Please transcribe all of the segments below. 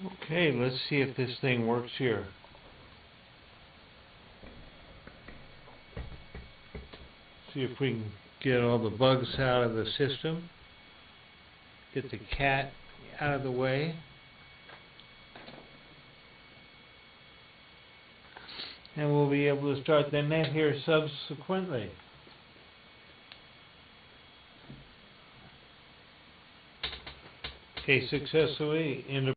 Okay, let's see if this thing works here. See if we can get all the bugs out of the system. Get the cat out of the way. And we'll be able to start the net here subsequently. K6SOE, end of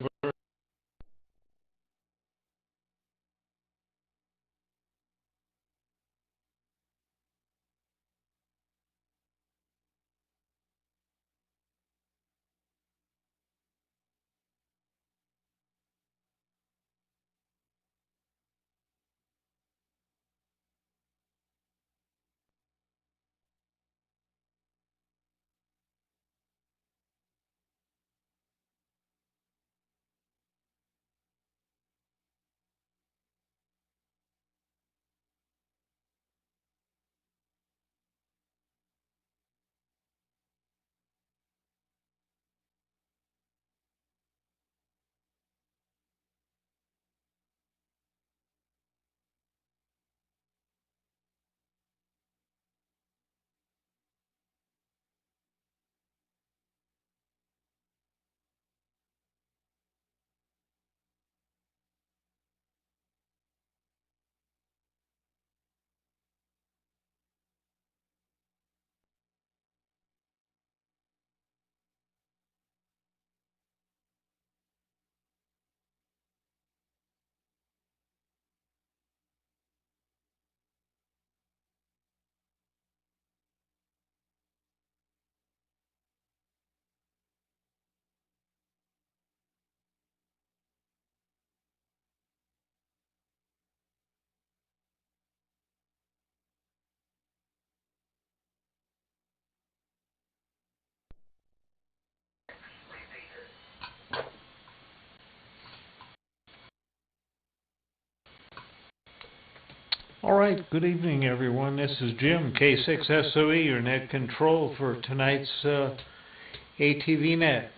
All right, good evening, everyone. This is Jim, K6SOE, your net control for tonight's ATV net.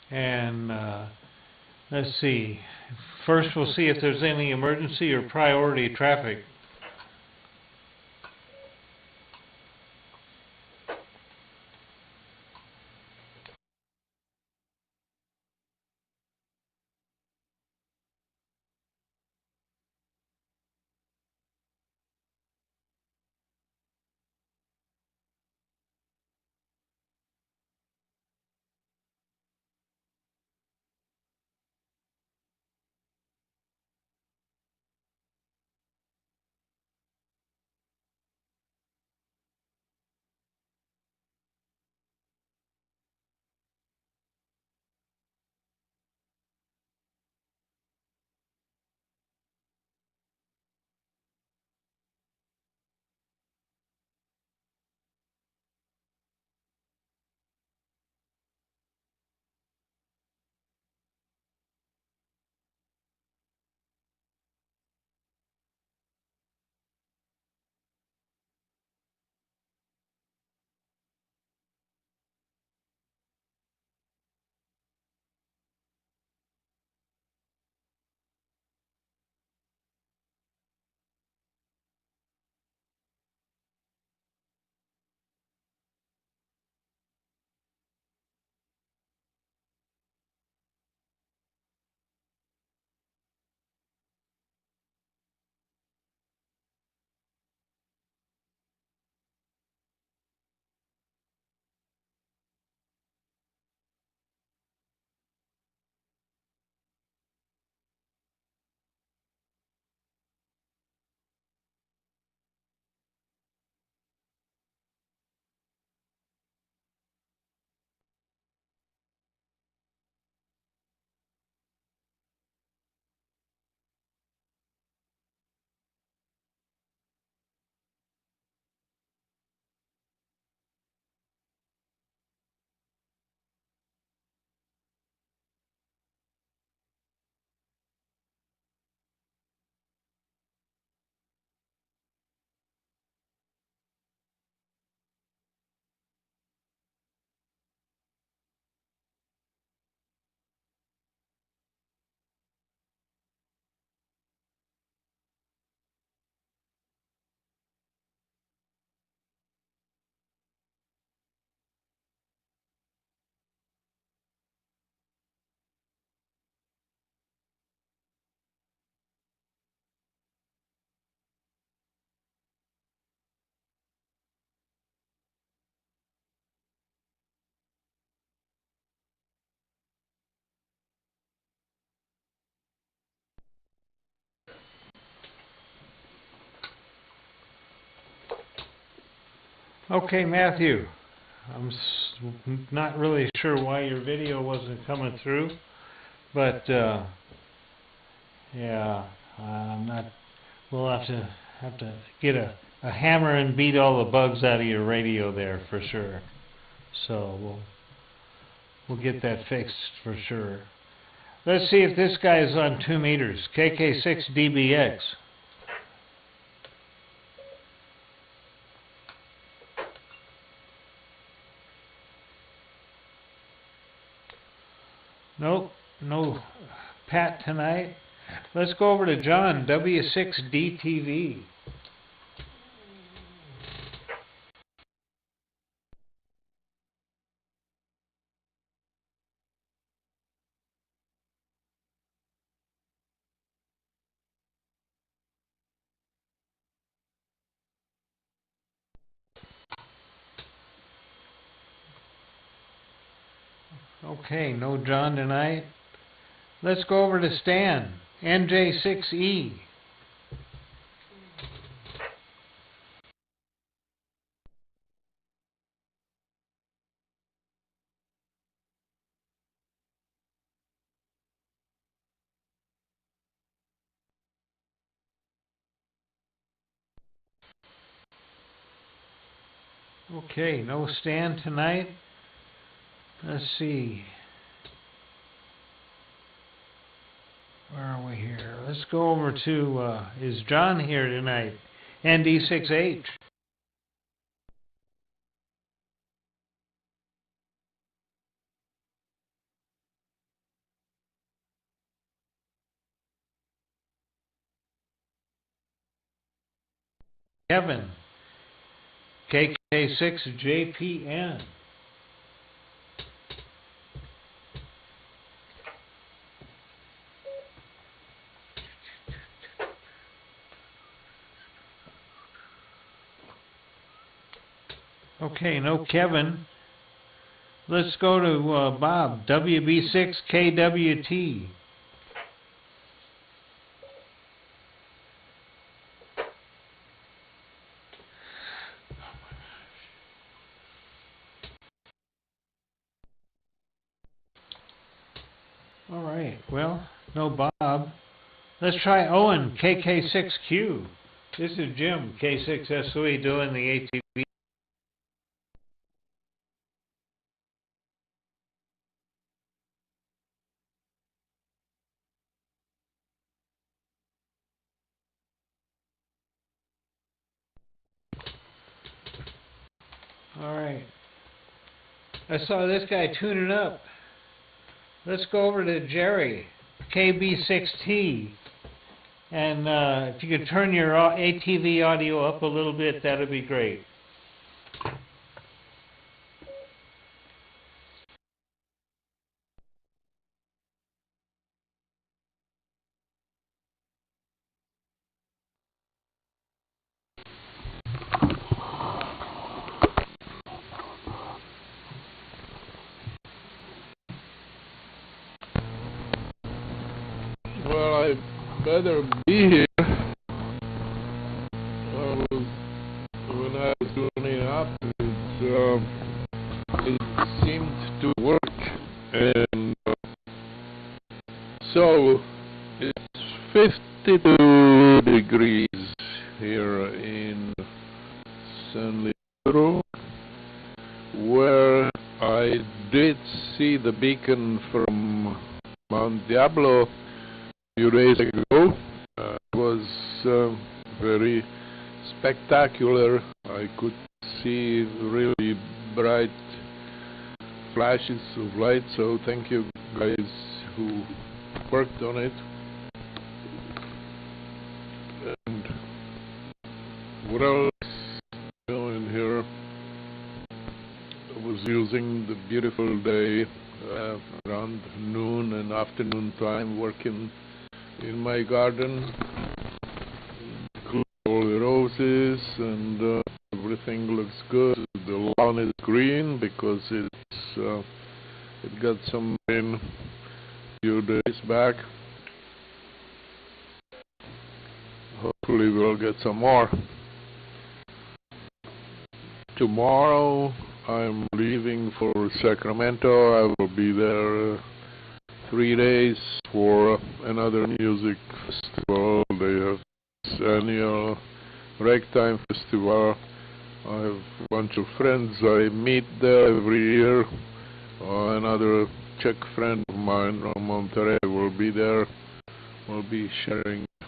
And let's see. First, we'll see if there's any emergency or priority traffic. Okay, Matthew, not really sure why your video wasn't coming through, but yeah, I'm not. We'll have to get a hammer and beat all the bugs out of your radio there for sure. So we'll get that fixed for sure. Let's see if this guy is on 2 meters. KK6DBX. Nope, no Pat tonight. Let's go over to John, W6DTV. Okay, no John tonight. Let's go over to Stan, NJ6E. Okay, no Stan tonight. Let's see. Where are we here? Let's go over to, is John here tonight? ND6H. Kevin, KK6JPN. Okay, no Kevin. Let's go to Bob, WB6KWT. All right, well, no Bob. Let's try Owen, KK6Q. This is Jim, K6SOE, doing the ATV. All right. I saw this guy tuning up. Let's go over to Jerry, KB6T. And if you could turn your ATV audio up a little bit, that would be great. Well, I better be here. When I was doing it up, it seemed to work, and so it's 52 degrees here in San Leandro, where I did see the beacon from Mount Diablo a few days ago. It was very spectacular. I could see really bright flashes of light, so thank you guys who worked on it. And what else doing here? I was using the beautiful day around noon and afternoon time working in my garden, all the roses, and everything looks good. The lawn is green because it got some rain a few days back. Hopefully we'll get some more. tomorrow I'm leaving for Sacramento. I will be there 3 days for another music festival. They have this annual ragtime festival. I have a bunch of friends I meet there every year. Another Czech friend of mine from Monterrey will be there. We'll be sharing a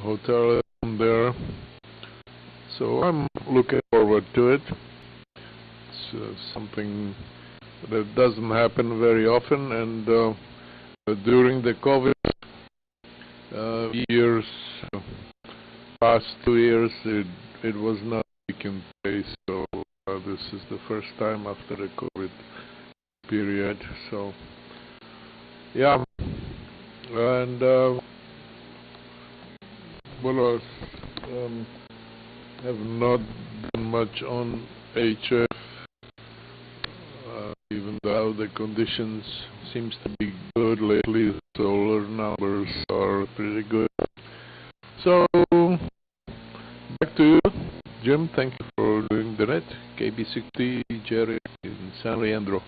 hotel there. So I'm looking forward to it. It's something that doesn't happen very often, and during the COVID years, past 2 years, it was not taking place. So this is the first time after the COVID period. So yeah, and well, have not done much on HF, even though the conditions seems to be good lately. The solar numbers are pretty good. So back to you, Jim. Thank you for doing the net. KB60 Jerry in San Leandro.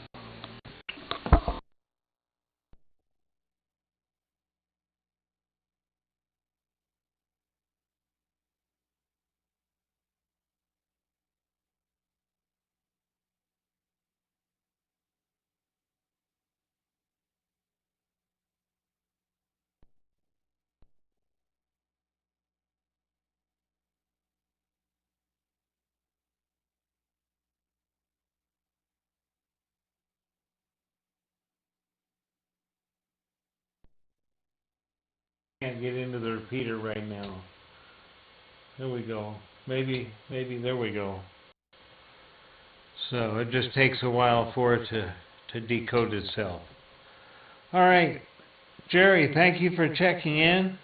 Can't get into the repeater right now. There we go. Maybe there we go. So it just takes a while for it to decode itself. All right, Jerry, thank you for checking in.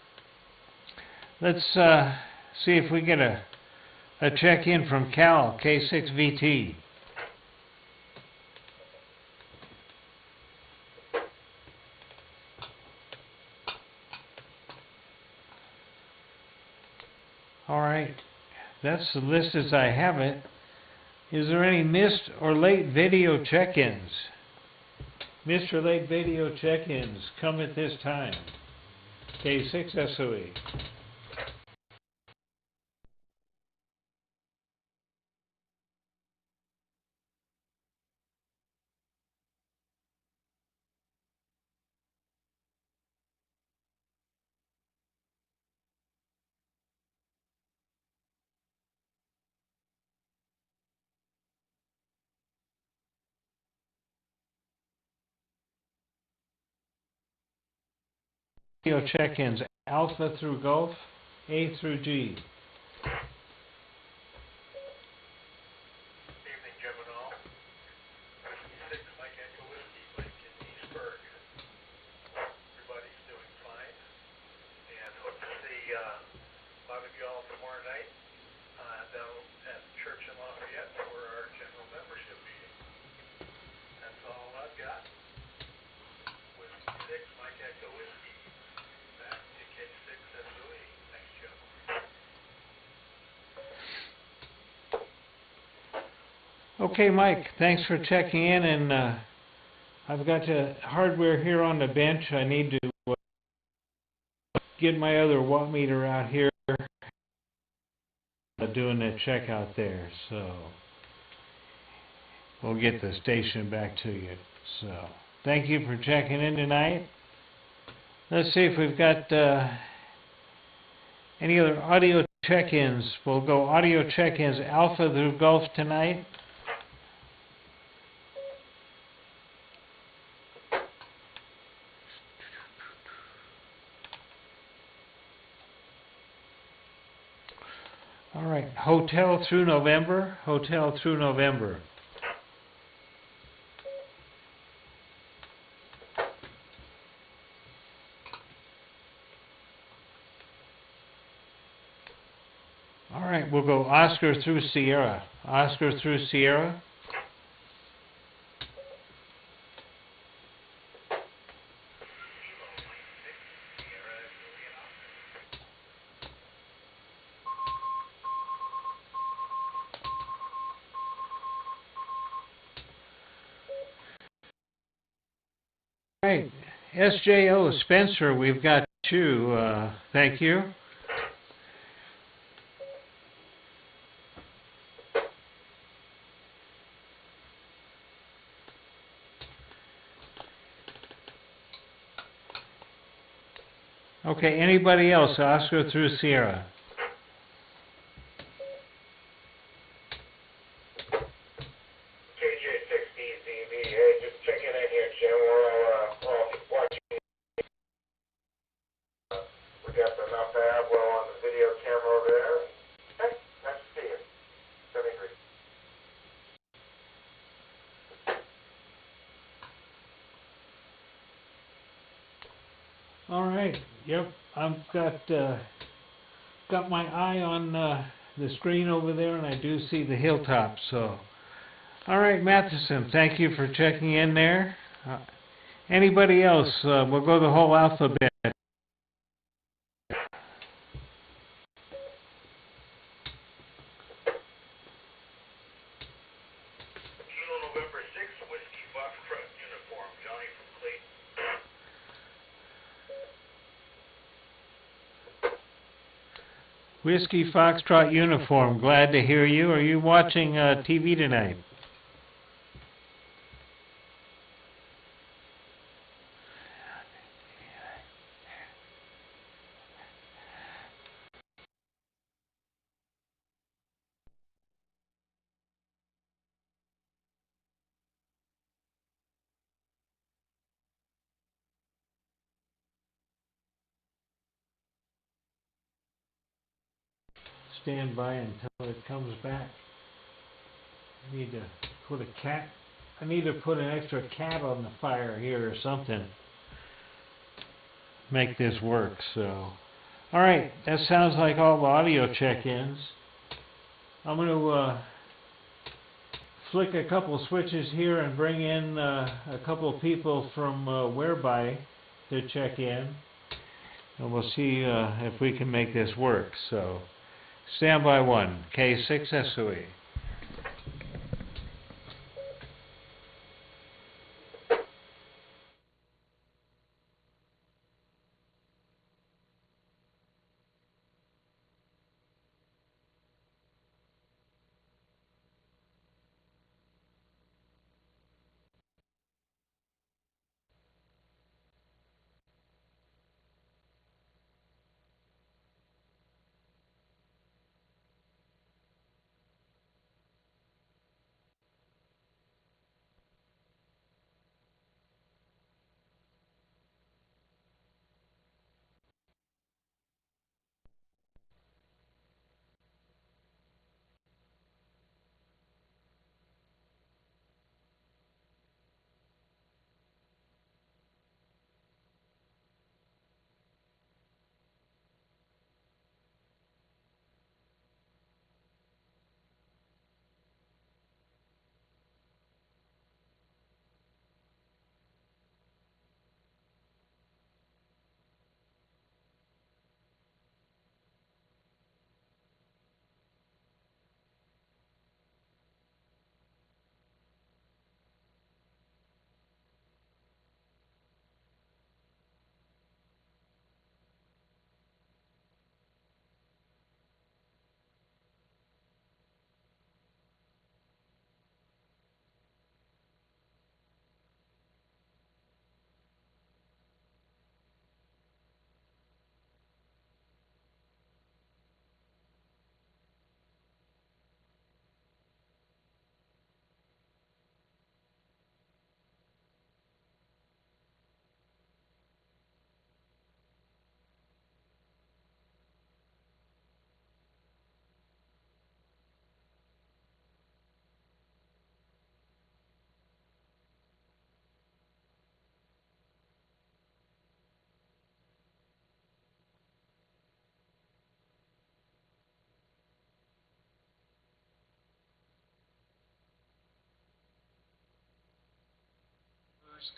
Let's see if we get a check-in from Cal, K6VT. All right, that's the list as I have it. Is there any missed or late video check-ins? Missed or late video check-ins come at this time. K6SOE. Video check-ins, Alpha through Gulf, A through G. Okay, Mike, thanks for checking in, and I've got the hardware here on the bench. I need to get my other watt meter out here, doing the check out there, so we'll get the station back to you. So thank you for checking in tonight. Let's see if we've got any other audio check-ins. We'll go audio check-ins, Alpha through Gulf tonight. All right, Hotel through November, Hotel through November. All right, we'll go Oscar through Sierra, Oscar through Sierra. right. SJO Spencer, we've got you. Thank you. Okay, anybody else? Oscar through Sierra. KJ6DZB, hey, just checking in here, Jim. We're all watching. We got the Mount Diablo on the video camera over there. Hey, nice to see you. 73. All right. Yep, I've got my eye on the screen over there, and I do see the hilltop. So, all right, Matheson, thank you for checking in there. Anybody else? We'll go the whole alphabet. Kilo November 6, Whiskey Foxtrot uniform, Johnny from Clayton. Whiskey Foxtrot uniform, glad to hear you. Are you watching TV tonight? Stand by until it comes back. I need to put an extra cat on the fire here or something. Make this work, so. Alright, that sounds like all the audio check-ins. I'm going to flick a couple switches here and bring in a couple people from Whereby to check in. And we'll see if we can make this work, so. Standby 1, K6SOE.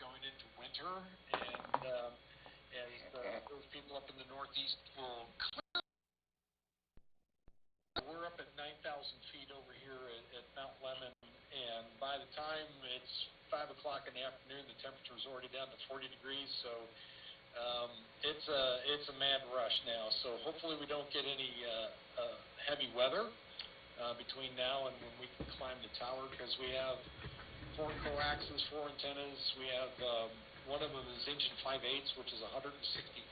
Going into winter, and as those people up in the Northeast will clear. We're up at 9,000 feet over here at Mount Lemmon, and by the time it's 5 o'clock in the afternoon, the temperature was already down to 40 degrees, so it's a mad rush now. So hopefully we don't get any heavy weather between now and when we can climb the tower, because we have 4 coaxes, 4 antennas. We have one of them is 1 5/8 inches, which is 160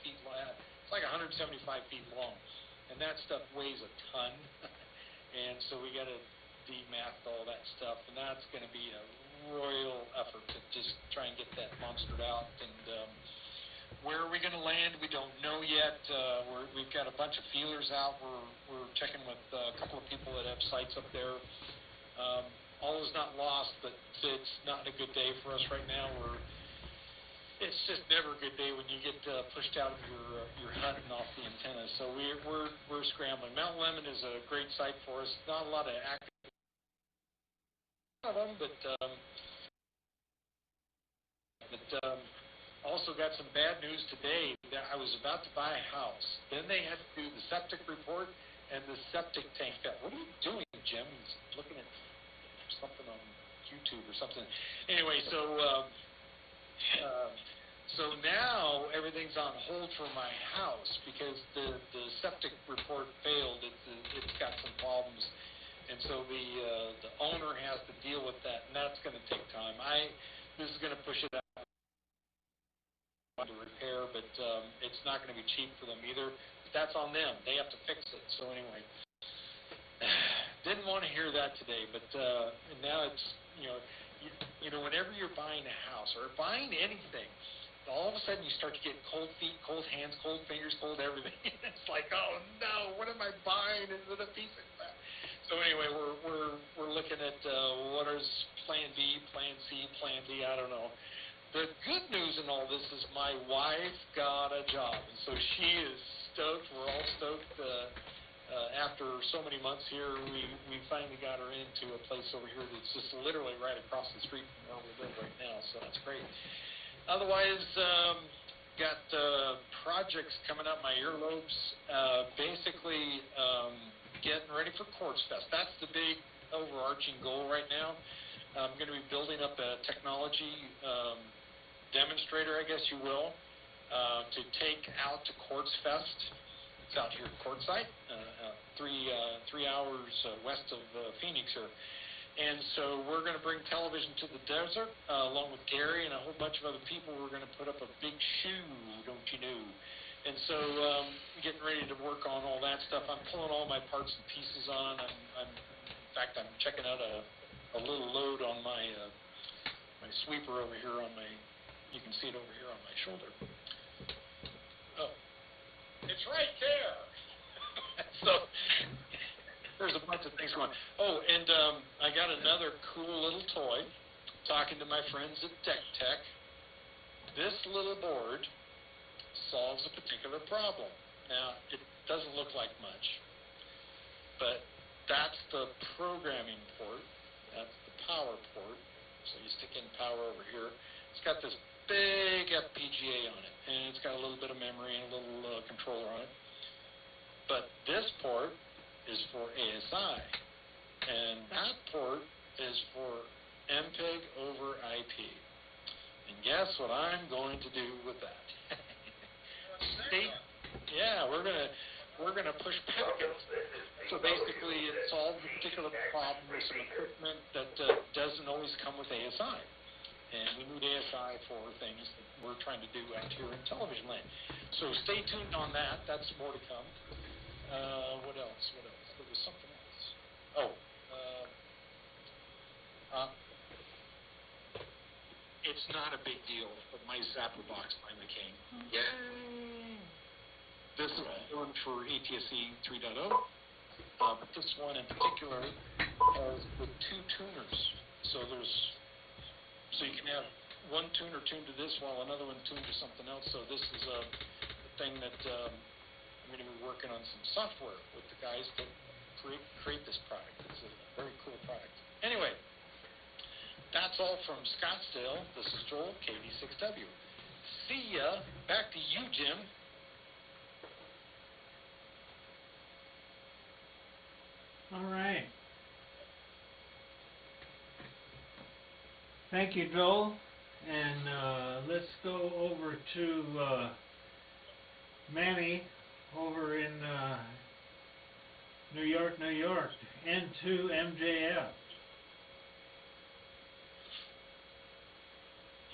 feet long. It's like 175 feet long, and that stuff weighs a ton. And so we got to demath all that stuff, and that's going to be a royal effort to just try and get that monstered out. And where are we going to land? We don't know yet. We've got a bunch of feelers out. We're checking with a couple of people that have sites up there. All is not lost, but it's not a good day for us right now. It's just never a good day when you get pushed out of your hut and off the antenna. So we're scrambling. Mount Lemmon is a great site for us. Not a lot of active of them, but also got some bad news today that I was about to buy a house. Then they had to do the septic report and the septic tank fell. What are you doing, Jim? He's looking at something on YouTube or something. Anyway, so now everything's on hold for my house because the septic report failed. It's got some problems. And so the owner has to deal with that, and that's going to take time. This is going to push it out to repair, but it's not going to be cheap for them either. But that's on them. They have to fix it. So anyway, didn't want to hear that today, but now it's, whenever you're buying a house or buying anything, all of a sudden you start to get cold feet, cold hands, cold fingers, cold everything. It's like, oh no, what am I buying? Is it a piece of crap? So anyway, we're looking at what is Plan B, Plan C, Plan D. I don't know. The good news in all this is my wife got a job, and so she is stoked. We're all stoked. After so many months here, we finally got her into a place over here that's just literally right across the street from where we live right now. So that's great. Otherwise, got projects coming up my earlobes. Basically, getting ready for Quartz Fest. That's the big overarching goal right now. I'm going to be building up a technology demonstrator, I guess you will, to take out to Quartz Fest. It's out here at Quartzsite, 3 hours west of Phoenix here. And so we're going to bring television to the desert, along with Gary and a whole bunch of other people. We're going to put up a big shoe, don't you know? And so getting ready to work on all that stuff. I'm pulling all my parts and pieces on. In fact, I'm checking out a little load on my my sweeper over here on my, you can see it over here on my shoulder. Oh, it's right there. So there's a bunch of things going on. Oh, and I got another cool little toy. Talking to my friends at Tech. This little board solves a particular problem. Now, it doesn't look like much, but that's the programming port. That's the power port. So you stick in power over here. It's got this big FPGA on it, and it's got a little bit of memory and a little controller on it. But this port is for ASI, and that port is for MPEG over IP. And guess what I'm going to do with that? We're gonna push packets. So basically, it solves a particular problem with some equipment that doesn't always come with ASI. And we need ASI for things that we're trying to do out here in television land. So stay tuned on that. That's more to come. What else? There was something else. It's not a big deal, but my Zapper box finally came. Yay! This is one for ATSC 3.0, but this one in particular has the 2 tuners. So you can have one tuner tuned to this while another one tuned to something else. So this is a thing that I'm going to be working on some software with the guys that create this product. It's a very cool product. Anyway, that's all from Scottsdale. This is Joel, KD6W. See ya. Back to you, Jim. All right. Thank you, Joel. And let's go over to Manny over in New York, New York, N2 MJF.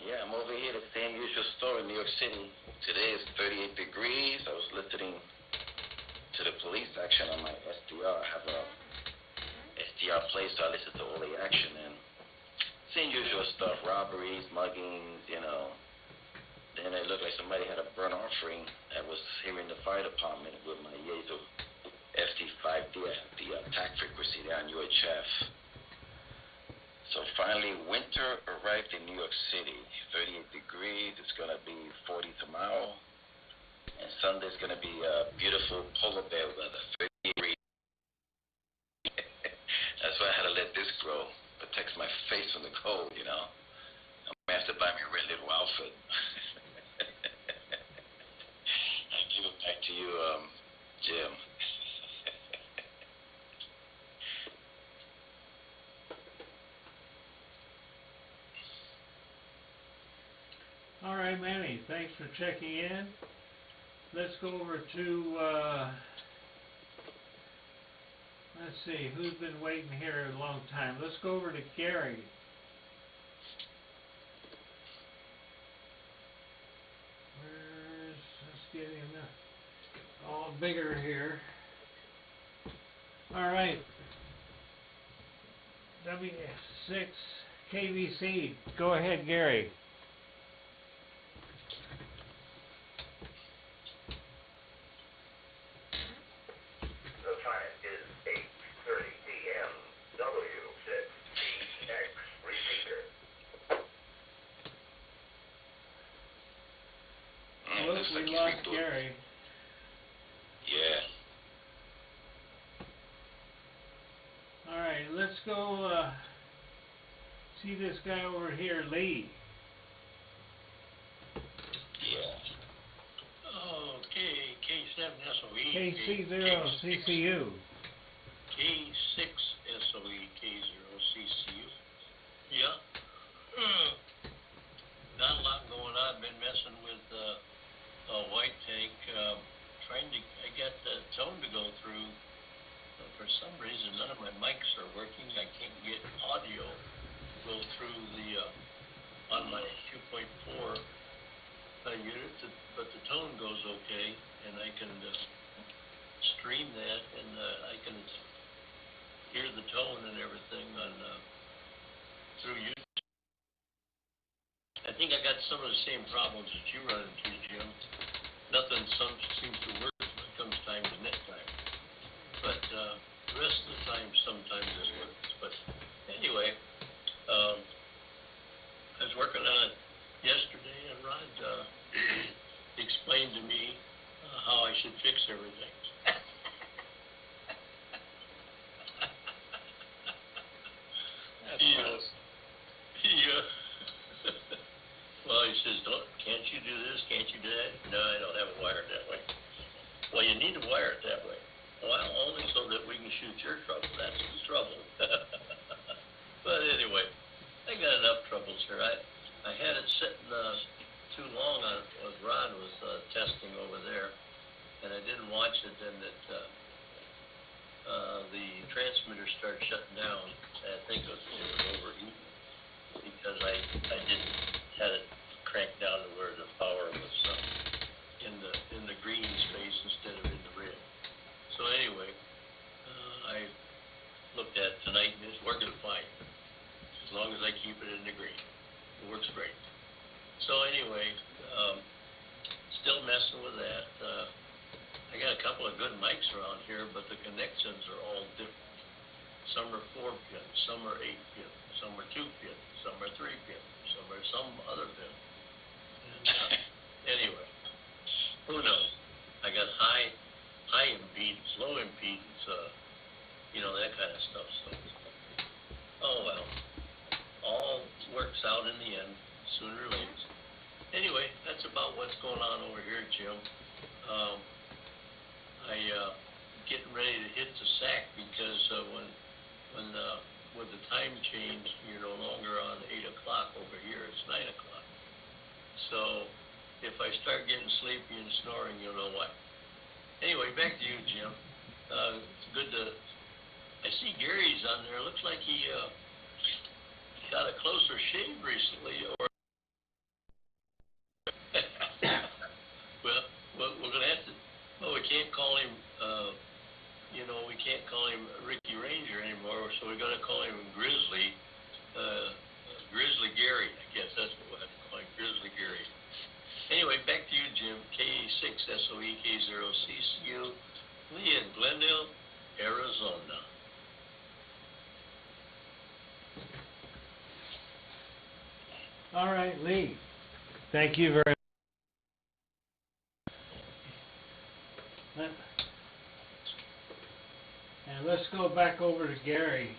Yeah, I'm over here, the same usual story in New York City. Today is 38 degrees. I was listening to the police action on my SDR. I have a SDR play, so I listen to all the action, and same usual stuff, robberies, muggings, you know. Then it looked like somebody had a burnt offering that was here in the fire department with my Yazo FT5D, the attack frequency there on UHF. So finally, winter arrived in New York City. 38 degrees. It's going to be 40 tomorrow. And Sunday's going to be beautiful polar bear weather, 38 degrees. That's why I had to let this grow. Protects my face from the cold, you know. I'm going to have to buy me a red little outfit. I give it back to you, Jim. All right, Manny, thanks for checking in. Let's go over to, let's see, who's been waiting here a long time. Let's go over to Gary. Let's get him all bigger here. All right. W6 KVC. Go ahead, Gary. The time is 8:30 p.m. W6TX receiver. Whoops, we lost Gary. Yeah. All right, let's go see this guy over here, Lee. Yeah. Okay, K7SOE. KC0CCU. K6SOE, K0CCU. Yeah. Not a lot going on. Been messing with a white tank. I got the tone to go through. For some reason, none of my mics are working. I can't get audio go through the on my 2.4 unit, but the tone goes okay, and I can stream that, and I can hear the tone and everything on through YouTube. I think I got some of the same problems that you run into, Jim. Nothing seems to work when it comes time to net time. But the rest of the time, sometimes this works. But anyway, I was working on it yesterday, and Rod explained to me how I should fix everything. That's close. Well, he says, can't you do this? Can't you do that? No, I don't have it wired that way. Well, you need to wire it that way. Well, only so that we can shoot your trouble. That's the trouble. But anyway, I got enough troubles here. I had it sitting too long on what Ron was testing over there, and I didn't watch it, and the transmitter started shutting down. I think it was overheating because I didn't had it cranked down to where the power was in the green space instead of in the red. So anyway, I looked at it tonight, and it's working fine as long as I keep it in the green. It works great. So anyway, still messing with that. I got a couple of good mics around here, but the connections are all different. Some are 4 pin, some are 8 pin, some are 2 pin, some are 3 pin, some are some other pin. And, anyway, who knows? I got high impedance, low impedance, that kind of stuff. So, oh well, all works out in the end, sooner or later. Anyway, that's about what's going on over here, Jim. I getting ready to hit the sack because when with the time change, you're no longer on 8 o'clock over here, it's 9 o'clock. So, if I start getting sleepy and snoring, you'll know why. Anyway, back to you, Jim. It's good to, I see Gary's on there, looks like he, got a closer shave recently, or well, we're gonna have to, well, we can't call him, we can't call him Ricky Ranger anymore, so we're gonna call him Grizzly, Grizzly Gary, I guess that's what we'll have to call him, Grizzly Gary. Anyway, back to you, Jim, K6SOEK0CCU, Lee in Glendale, Arizona. All right, Lee. Thank you very much. And let's go back over to Gary.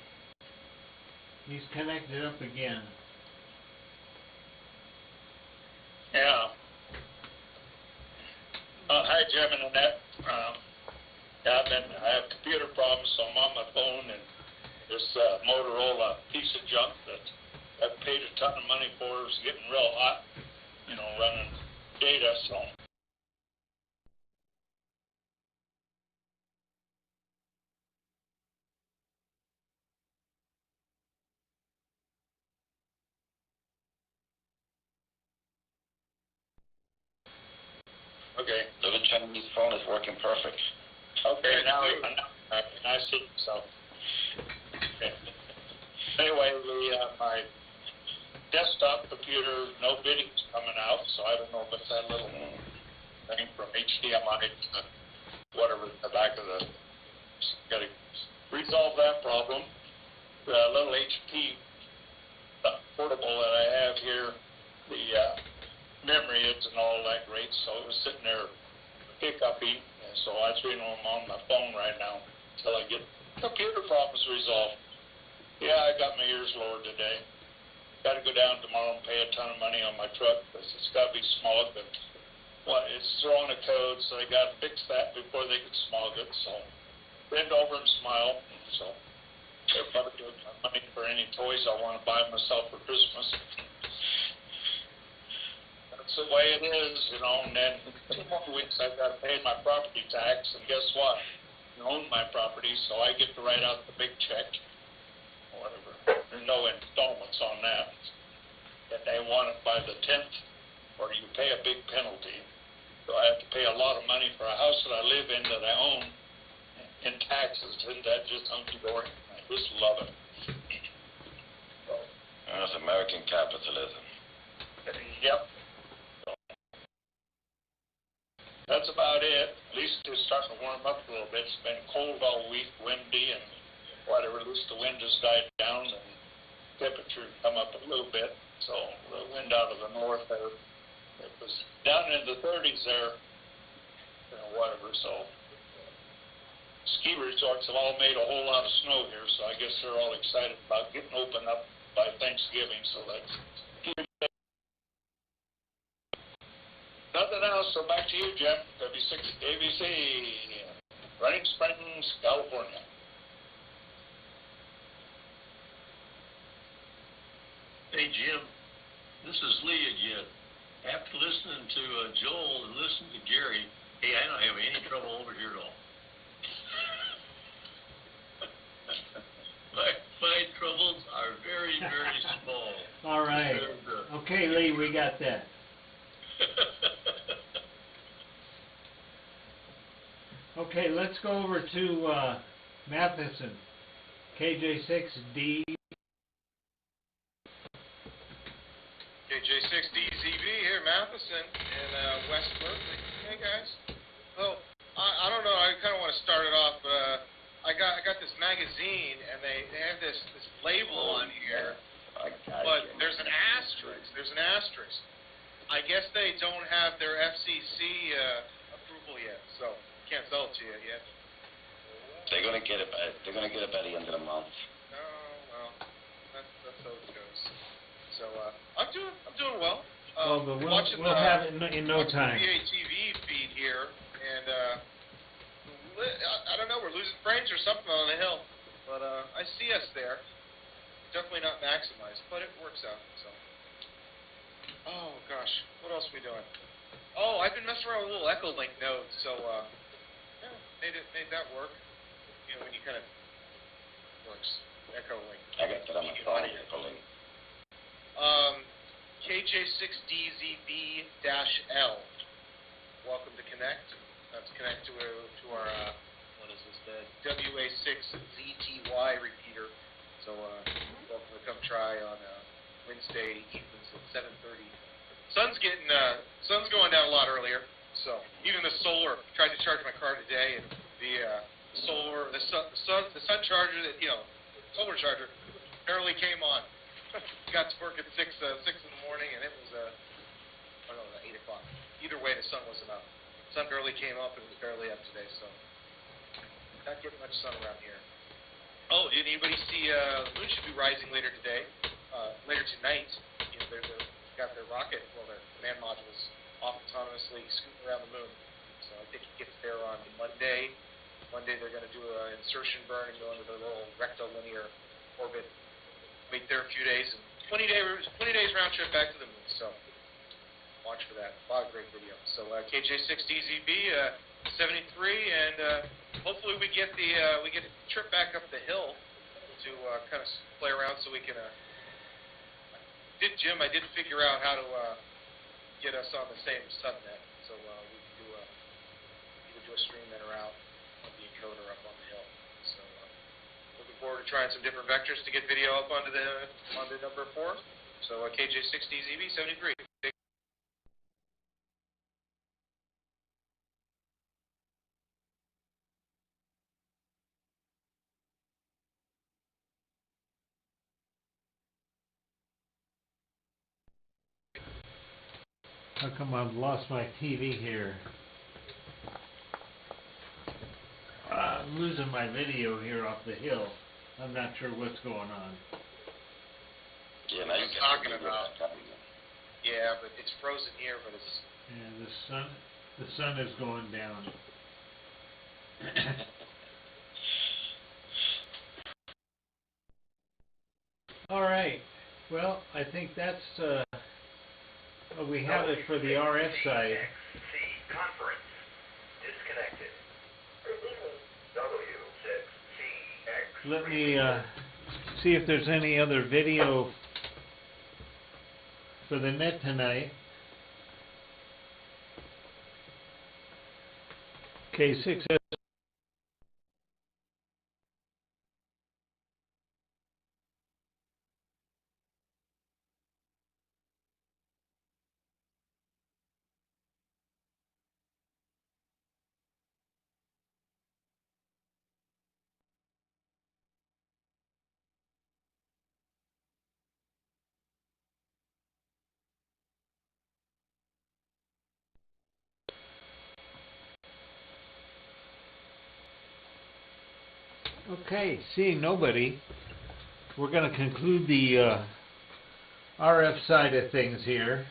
He's connected up again. Yeah. Hi, Jim and Annette. I have computer problems, so I'm on my phone, and this Motorola piece of junk that I've paid a ton of money for is getting real hot, running data, so. Okay. So the Chinese phone is working perfect. Okay, now I see. So, okay. Anyway, my desktop computer, no bidding's coming out, so I don't know if it's that little thing from HDMI to whatever in the back of the. Got to resolve that problem. The little HP portable that I have here, the memory isn't all that great, so it was sitting there hiccuping, and so that's the reason I'm on my phone right now until I get computer problems resolved. Yeah, I got my ears lowered today. Got to go down tomorrow and pay a ton of money on my truck because it's got to be smogged, but it's throwing a code, so they got to fix that before they can smog it. So bend over and smile. So they're probably giving my money for any toys I want to buy myself for Christmas. That's the way it is, and then 2 more weeks I've got to pay my property tax, and guess what? I own my property, so I get to write out the big check, or whatever. There's no installments on that. And they want it by the 10th, or you pay a big penalty. So I have to pay a lot of money for a house that I live in that I own in taxes. Isn't that just hunky-dory? I just love it. That's American capitalism. Yep. That's about it. At least it's starting to warm up a little bit. It's been cold all week, windy, and whatever. At least the wind has died down, and temperature come up a little bit. So the wind out of the north there, it was down in the 30s there, whatever. So ski resorts have all made a whole lot of snow here, so I guess they're all excited about getting open up by Thanksgiving. So that's nothing else, so back to you, Jim. W6 ABC, Running Springs, California. Hey, Jim, this is Lee again. After listening to Joel and listening to Gary, hey, I don't have any trouble over here at all. My troubles are very, very small. All right. Okay, Lee, we got that. Okay, let's go over to Matheson, KJ6D. KJ6DZB here, Matheson in West Berkeley. Hey guys. Well, I don't know. I kind of want to start it off. I got this magazine, and they have this label on here, but there's an asterisk. I guess they don't have their FCC approval yet, so can't sell it to you yet. They're gonna get it by the end of the month. Oh well, that's how it goes. So I'm doing well. But we'll have it in no time. The TV feed here, and I don't know, we're losing frames or something on the hill, but I see us there. definitely not maximized, but it works out. So, oh gosh, what else are we doing? Oh, I've been messing around with a little Echo Link node, so yeah, made that work. You know, when you kind of works Echo Link. I got that on my phone. Echo Link. KJ6DZB-L. Welcome to Connect. Let's connect to our what is this? The WA6ZTY repeater. So welcome to come try on Wednesday evenings at 7:30. Sun's going down a lot earlier. So even the solar, tried to charge my car today, and the sun charger that solar charger barely came on. Got to work at 6 in the morning, and it was 8 o'clock. Either way, the sun wasn't up. Sun barely came up, and it was barely up today. So not getting much sun around here. Oh, did anybody see the moon should be rising later today? Later tonight. They've got their rocket, their command modules autonomously scooting around the moon. So I think it gets there on Monday. Monday they're going to do an insertion burn and go into their little rectilinear orbit. Wait there a few days, and 20 days round trip back to the moon. So watch for that. A lot of great video. So KJ6DZB 73, and hopefully we get the trip back up the hill to kind of play around, so we can. I did figure out how to get us on the same subnet, so we can either do a stream in or out of the encoder up on the hill. So looking forward to trying some different vectors to get video up onto number 4. So KJ6DZB 73. How come I've lost my TV here? I'm losing my video here off the hill. I'm not sure what's going on. Yeah, now you're talking about. Yeah, but it's frozen here, but it's. Yeah, the sun is going down. All right. Well, I think that's we have it for the RF side. Conference disconnected. W6CX. Let me see if there's any other video for the net tonight. K6. Okay, seeing nobody, we're going to conclude the RF side of things here.